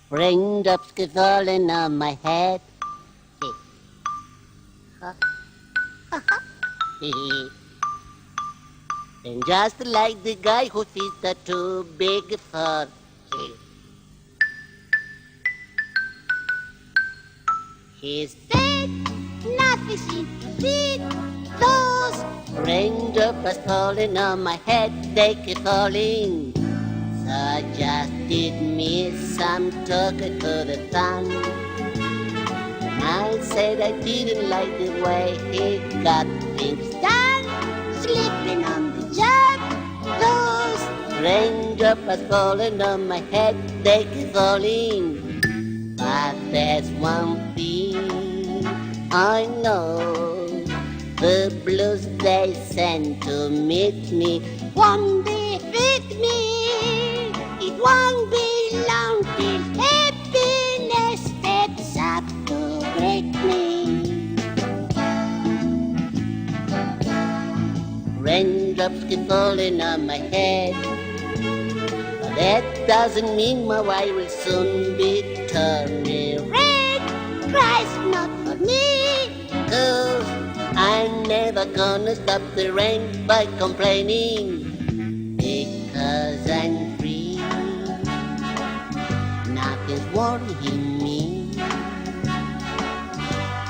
Raindrops keep falling on my head. And just like the guy whose feet are too big for his feet, nothing seems to fit those raindrops are falling on my head. They keep falling. So I just did me some talking to the sun. I said I didn't like the way he got things done. Sleeping on the job, those raindrops are falling on my head. They keep falling. But there's one thing I know, the blues they send to meet me won't defeat me. It won't be long till happiness steps up to break me. Raindrops keep falling on my head, but that doesn't mean my wife will soon be turning red. Cries not for me, 'cause I'm never gonna stop the rain by complaining, because I'm free. Nothing's worrying me.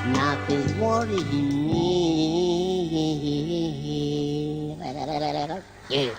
Nothing's worrying me. Yeah.